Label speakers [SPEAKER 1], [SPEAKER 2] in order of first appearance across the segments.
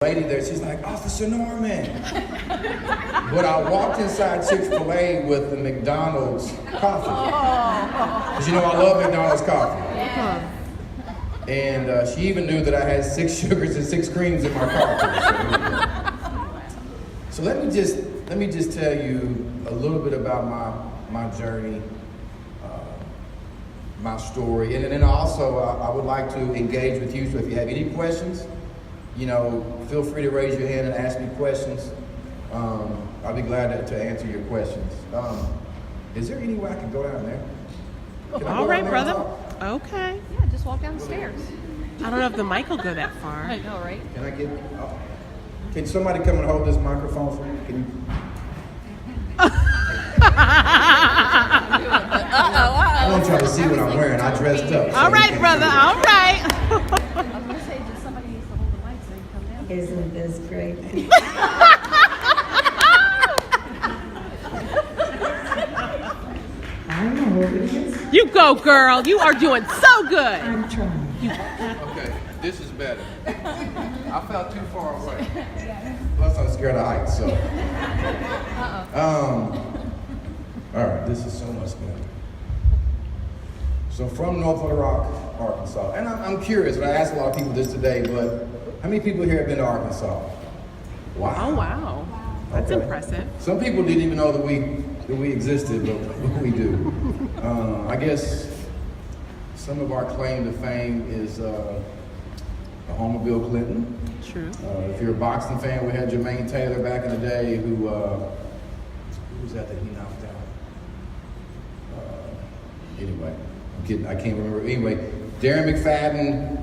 [SPEAKER 1] Lady there, she's like, Officer Norman. But I walked inside Chick-fil-A with the McDonald's coffee. Because you know I love McDonald's coffee.
[SPEAKER 2] Yeah.
[SPEAKER 1] And she even knew that I had 6 sugars and 6 creams in my coffee. So let me just tell you a little bit about my journey, my story, and then also I would like to engage with you. So if you have any questions, feel free to raise your hand and ask me questions. I'll be glad to answer your questions. Is there any way I can go down there?
[SPEAKER 3] All right, brother. Okay.
[SPEAKER 2] Yeah, just walk down the stairs.
[SPEAKER 3] I don't know if the mic will go that far.
[SPEAKER 2] I know, right?
[SPEAKER 1] Can somebody come and hold this microphone for me? Can you? I want y'all to see what I'm wearing. I dressed up. So
[SPEAKER 3] All right, brother. All right.
[SPEAKER 2] I was going to say, just somebody needs to hold the mic so you come down.
[SPEAKER 4] Isn't this great? I don't know what it is.
[SPEAKER 3] You go, girl. You are doing so good.
[SPEAKER 4] I'm trying.
[SPEAKER 1] Okay, this is better. I felt too far away. Plus, I'm scared of heights, so. All right, this is so much better. So from North Little Rock, Arkansas, and I'm curious, and I asked a lot of people this today, but how many people here have been to Arkansas? Wow.
[SPEAKER 3] Oh, wow. That's impressive.
[SPEAKER 1] Some people didn't even know that we existed, but we do. I guess some of our claim to fame is the home of Bill Clinton.
[SPEAKER 3] True.
[SPEAKER 1] If you're a boxing fan, we had Jermaine Taylor back in the day who was that he knocked out? Anyway, I'm kidding, I can't remember. Anyway, Darren McFadden,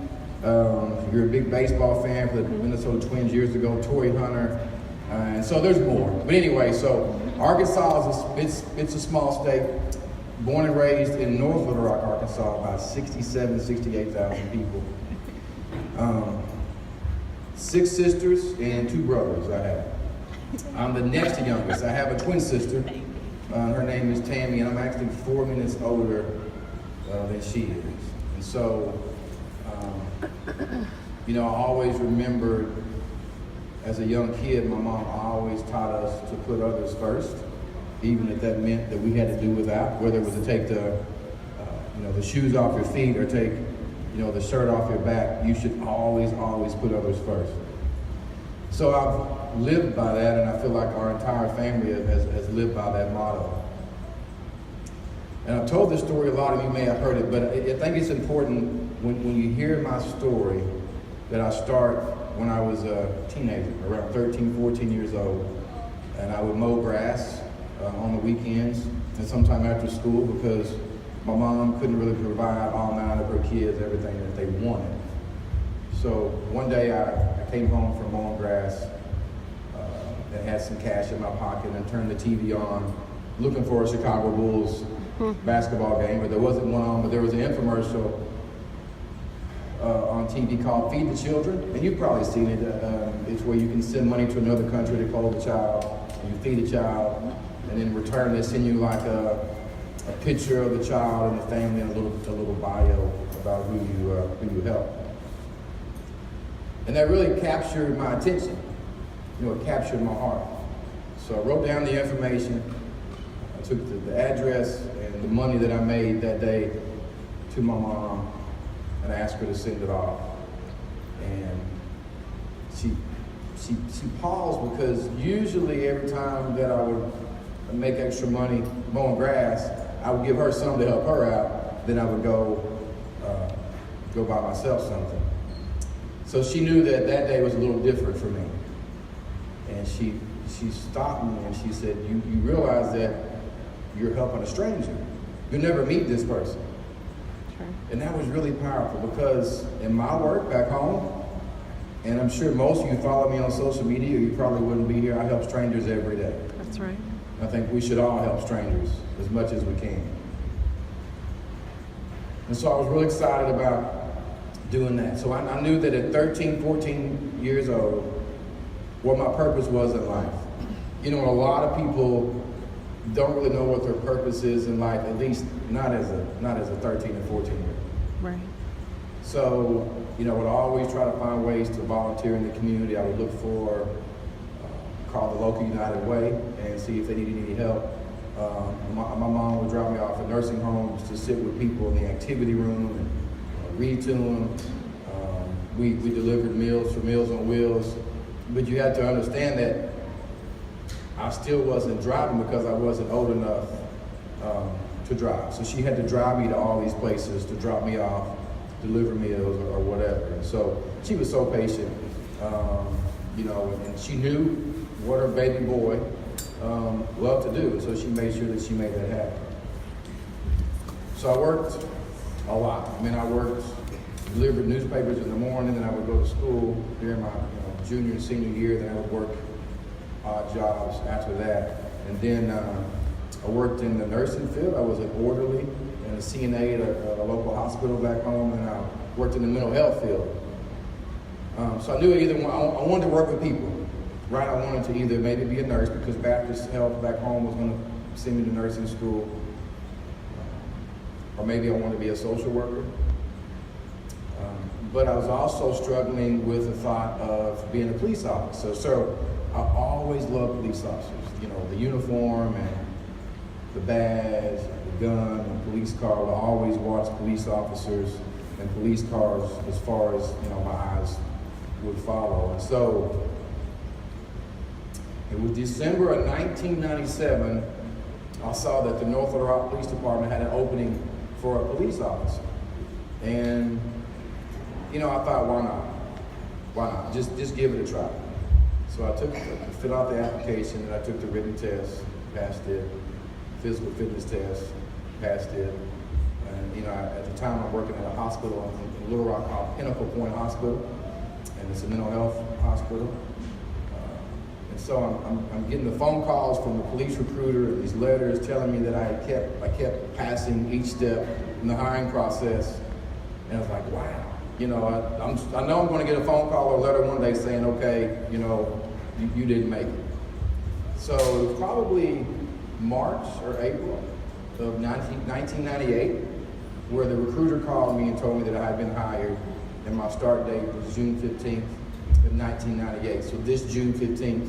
[SPEAKER 1] if you're a big baseball fan for the Minnesota Twins years ago, Torrey Hunter, and so there's more. But anyway, so Arkansas it's a small state. Born and raised in North Little Rock, Arkansas, about 68,000 people. 6 sisters and 2 brothers I have. I'm the next youngest. I have a twin sister. Her name is Tammy, and I'm actually 4 minutes older than she is. And so, I always remembered as a young kid, my mom always taught us to put others first, even if that meant that we had to do without, whether it was to take the shoes off your feet or take, the shirt off your back. You should always, always put others first. So I've lived by that, and I feel like our entire family has lived by that motto. And I've told this story, a lot of you may have heard it, but I think it's important when you hear my story that I start when I was a teenager, around 13, 14 years old. And I would mow grass on the weekends and sometime after school because my mom couldn't really provide all 9 of her kids everything that they wanted. So one day I came home from mowing grass and had some cash in my pocket and turned the TV on looking for a Chicago Bulls basketball game, but there wasn't one on, but there was an infomercial on TV called Feed the Children, and you've probably seen it. It's where you can send money to another country to clothe a child, and you feed a child, and in return they send you like a picture of the child and the family and a little bio about who you help. And that really captured my attention. It captured my heart. So I wrote down the information. I took the address and the money that I made that day to my mom, and I asked her to send it off. And she paused because usually every time that I would make extra money mowing grass, I would give her some to help her out. Then I would go buy myself something. So she knew that day was a little different for me. And she stopped me and she said, you realize that you're helping a stranger. You'll never meet this person.
[SPEAKER 3] Sure.
[SPEAKER 1] And that was really powerful because in my work back home, and I'm sure most of you follow me on social media, or you probably wouldn't be here, I help strangers every day.
[SPEAKER 3] That's right.
[SPEAKER 1] I think we should all help strangers as much as we can. And so I was really excited about doing that. So I knew that at 13, 14 years old, what my purpose was in life. A lot of people don't really know what their purpose is in life, at least not as a 13 or 14 year old.
[SPEAKER 3] Right.
[SPEAKER 1] So, I would always try to find ways to volunteer in the community. I would look for, call the local United Way and see if they needed any help. My mom would drop me off at nursing homes to sit with people in the activity room and read to them. We delivered meals for Meals on Wheels, but you had to understand that I still wasn't driving because I wasn't old enough to drive. So she had to drive me to all these places to drop me off, deliver meals or whatever. And so she was so patient, and she knew what her baby boy loved to do. So she made sure that she made that happen. So I worked a lot. Delivered newspapers in the morning, then I would go to school during my junior and senior year, then I would work odd jobs after that. And then I worked in the nursing field. I was an orderly and a CNA at a local hospital back home, and I worked in the mental health field. So I knew either one, I wanted to work with people, right? I wanted to either maybe be a nurse because Baptist Health back home was going to send me to nursing school, or maybe I wanted to be a social worker. But I was also struggling with the thought of being a police officer. So I always loved police officers, the uniform and the badge, the gun, the police car. I always watched police officers and police cars as far as, my eyes would follow. And so it was December of 1997, I saw that the North Little Rock Police Department had an opening for a police officer. And I thought, why not? Why not? Just give it a try. So I filled out the application, and I took the written test, passed it, physical fitness test, passed it. And at the time I'm working at a hospital in Little Rock called Pinnacle Point Hospital, and it's a mental health hospital. And so I'm getting the phone calls from the police recruiter and these letters telling me that I kept passing each step in the hiring process, and I was like, wow. I know I'm going to get a phone call or a letter one day saying, okay, you didn't make it. So it was probably March or April of 1998 where the recruiter called me and told me that I had been hired, and my start date was June 15th of 1998. So this June 15th,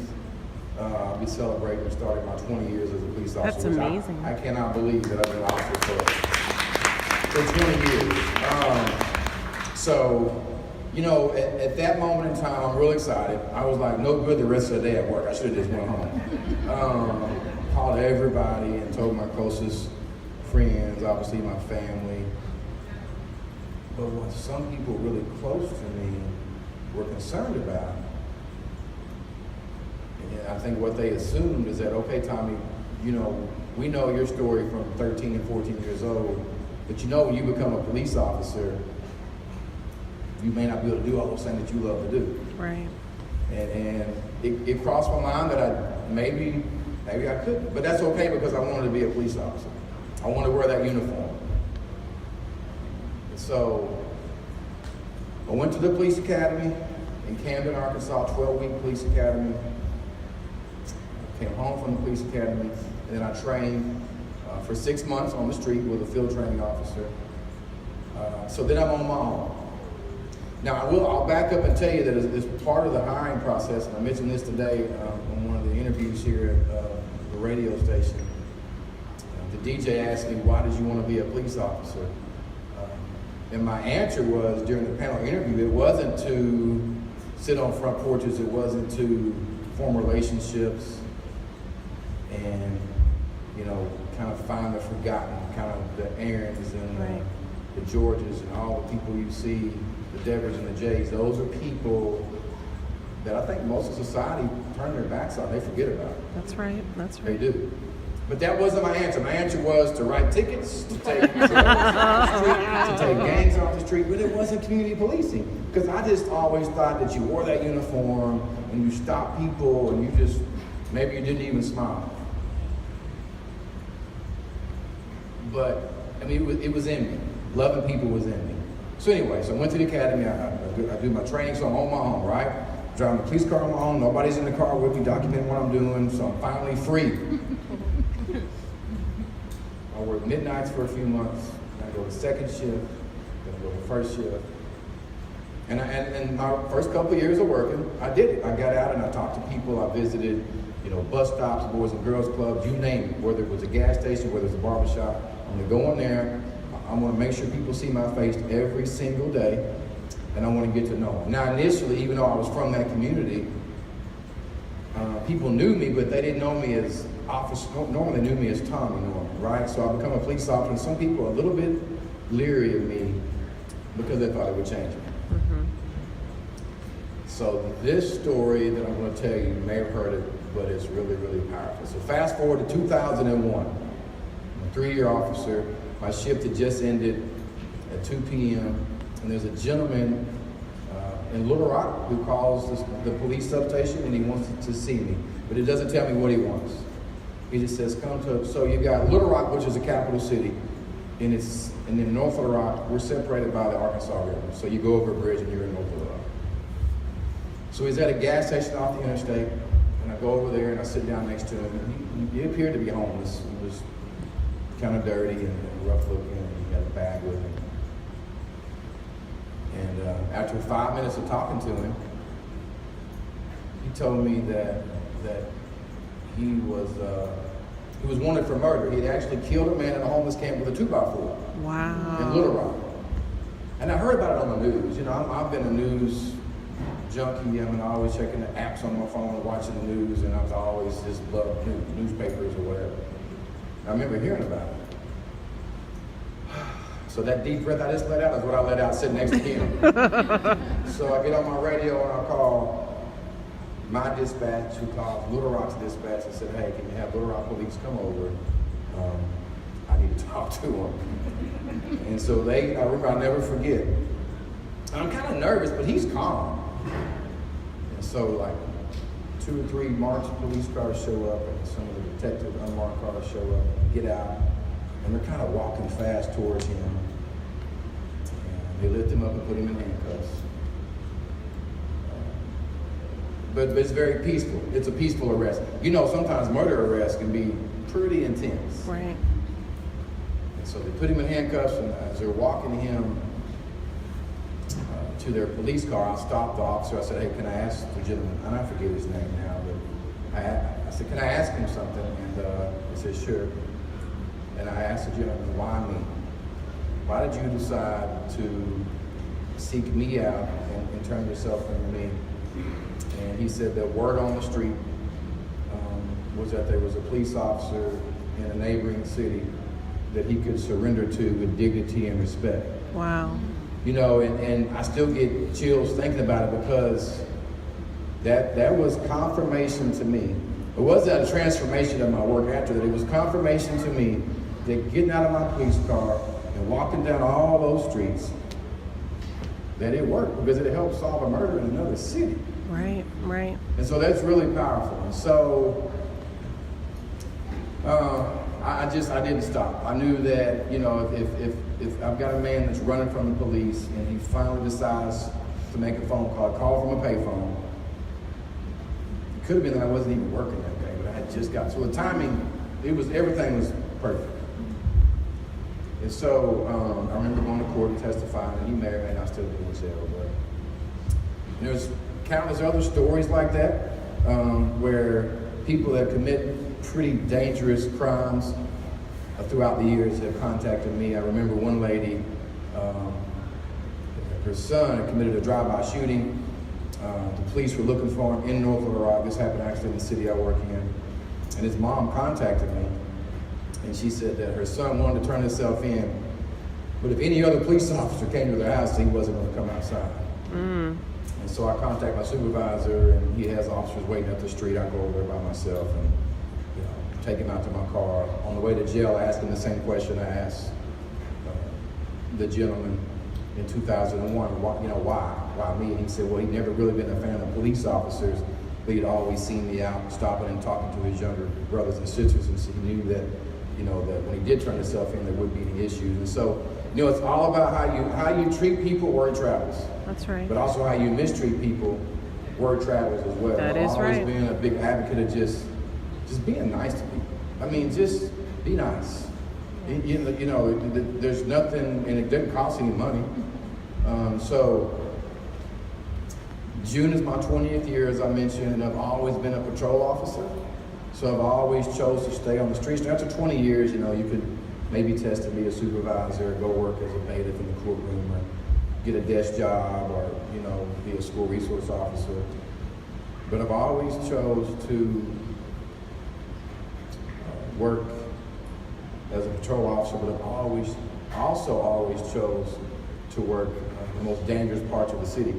[SPEAKER 1] I'll be celebrating starting my 20 years as a police officer.
[SPEAKER 3] That's amazing.
[SPEAKER 1] I cannot believe that I've been an officer for 20 years. So, at that moment in time, I'm real excited. I was like, no good the rest of the day at work. I should have just went home. Called everybody and told my closest friends, obviously my family. But what some people really close to me were concerned about, and I think what they assumed is that, okay, Tommy, we know your story from 13 and 14 years old, but when you become a police officer, you may not be able to do all those things that you love to do.
[SPEAKER 3] Right.
[SPEAKER 1] And it crossed my mind that maybe I couldn't, but that's okay because I wanted to be a police officer. I wanted to wear that uniform. And so I went to the police academy in Camden, Arkansas, 12-week police academy. Came home from the police academy, and then I trained for 6 months on the street with a field training officer. So then I'm on my own. Now, I'll back up and tell you that as part of the hiring process, and I mentioned this today on one of the interviews here at the radio station, the DJ asked me, why did you want to be a police officer? And my answer was, during the panel interview, it wasn't to sit on front porches, it wasn't to form relationships and, kind of find the forgotten, kind of the Aarons and
[SPEAKER 3] Right.
[SPEAKER 1] the Georges and all the people you see, the Devers and the Jays. Those are people that I think most of society turn their backs on. They forget about.
[SPEAKER 3] That's right. That's
[SPEAKER 1] They
[SPEAKER 3] right.
[SPEAKER 1] do. But that wasn't my answer. My answer was to write tickets, to take drugs off the street, to take gangs off the street, but it wasn't community policing. Because I just always thought that you wore that uniform and you stopped people and maybe you didn't even smile. But, it was in me. Loving people was in me. So anyway, so I went to the academy, I do my training, so I'm on my own, right? Driving the police car on my own, nobody's in the car with me, documenting what I'm doing, so I'm finally free. I work midnights for a few months, then I go to second shift, then I go to first shift. And my first couple of years of working, I did it. I got out and I talked to people. I visited, bus stops, Boys and Girls Clubs, you name it. Whether it was a gas station, whether it's a barbershop, I'm gonna go in there. I want to make sure people see my face every single day, and I want to get to know them. Now, initially, even though I was from that community, people knew me, but they didn't know me as officer. Normally, they knew me as Tommy Norman, right? So I become a police officer, and some people are a little bit leery of me because they thought it would change me. So this story that I'm going to tell you may have heard it, but it's really, really powerful. So fast forward to 2001. I'm a 3-year officer. My shift had just ended at 2 p.m. And there's a gentleman in Little Rock who calls the police substation and he wants to see me. But it doesn't tell me what he wants. He just says, come to, so you got Little Rock, which is the capital city. And in North Little Rock, we're separated by the Arkansas River. So you go over a bridge and you're in North Little Rock. So he's at a gas station off the interstate, and I go over there and I sit down next to him. And he appeared to be homeless. He was kind of dirty and rough looking, and he had a bag with him. And after 5 minutes of talking to him, he told me that he was wanted for murder. He had actually killed a man in a homeless camp with a 2x4.
[SPEAKER 3] Wow.
[SPEAKER 1] In Little Rock. And I heard about it on the news. I've been a news junkie. I always checking the apps on my phone and watching the news, and I've always just loved newspapers or whatever. I remember hearing about it. So that deep breath I just let out is what I let out sitting next to him. So I get on my radio and I call my dispatch, who calls Little Rock's dispatch, and said, hey, can you have Little Rock police come over? I need to talk to them. And so I remember, I'll never forget. I'm kind of nervous, but he's calm. And so like 2 or 3 marked police cars show up, and some of the detective unmarked cars show up, get out, and they're kind of walking fast towards him. And they lift him up and put him in handcuffs. But it's very peaceful. It's a peaceful arrest. Sometimes murder arrests can be pretty intense.
[SPEAKER 3] Right.
[SPEAKER 1] And so they put him in handcuffs, and as they're walking him to their police car, I stopped the officer. I said, hey, can I ask the gentleman, and I forget his name now, but I said, can I ask him something? And he said, sure. And I asked the gentleman, why me? Why did you decide to seek me out and turn yourself into me? And he said that word on the street was that there was a police officer in a neighboring city that he could surrender to with dignity and respect.
[SPEAKER 3] Wow.
[SPEAKER 1] And I still get chills thinking about it, because that was confirmation to me. It wasn't a transformation of my work after that. It was confirmation to me that getting out of my police car and walking down all those streets, that it worked, because it helped solve a murder in another city.
[SPEAKER 3] Right.
[SPEAKER 1] And so that's really powerful. And so I didn't stop. I knew that, if I've got a man that's running from the police and he finally decides to make a phone call from a payphone, it could have been that I wasn't even working that day, but I had just got, so the timing, everything was perfect. And so I remember going to court and testifying, and he may or may not still be in jail, but there's countless other stories like that, where people that commit pretty dangerous crimes throughout the years have contacted me. I remember one lady, her son had committed a drive-by shooting. The police were looking for him in North Little Rock. This happened actually in the city I work in. And his mom contacted me, and she said that her son wanted to turn himself in, but if any other police officer came to their house, he wasn't going to come outside. And so I contact my supervisor, and he has officers waiting at the street. I go over there by myself and take him out to my car. On the way to jail, I asked him the same question I asked the gentleman in 2001. Why me? And he said, well, he'd never really been a fan of police officers, but he'd always seen me out stopping and talking to his younger brothers and sisters, and so he knew that, that when he did turn himself in, there wouldn't be any issues. And so, it's all about how you treat people, word travels.
[SPEAKER 3] That's right.
[SPEAKER 1] But also how you mistreat people, word travels as well.
[SPEAKER 3] That is right.
[SPEAKER 1] I've always been a big advocate of just being nice to people. Just be nice. There's nothing, and it doesn't cost any money. So June is my 20th year, as I mentioned, and I've always been a patrol officer. So I've always chose to stay on the streets. After 20 years, you know, you could maybe test to be a supervisor, go work as a bailiff in the courtroom, or get a desk job, or, you know, be a school resource officer. But I've always chose to work as a patrol officer, but I've always chose to work the most dangerous parts of the city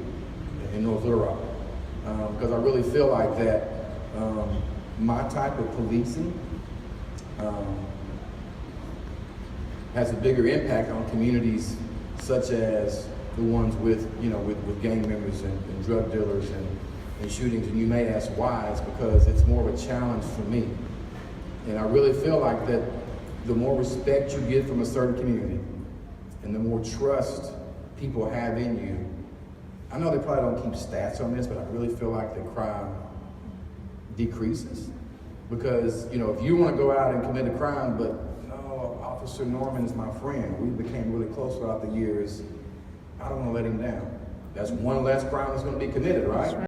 [SPEAKER 1] in North Little Rock. Because I really feel like that my type of policing has a bigger impact on communities such as the ones with, you know, with gang members and drug dealers and shootings. And you may ask why. It's because it's more of a challenge for me. And I really feel like that the more respect you get from a certain community and the more trust people have in you, I know they probably don't keep stats on this, but I really feel like the crime decreases. Because, you know, if you want to go out and commit a crime, but no, Officer Norman is my friend, we became really close throughout the years, I don't want to let him down. That's one less crime that's going to be committed, right?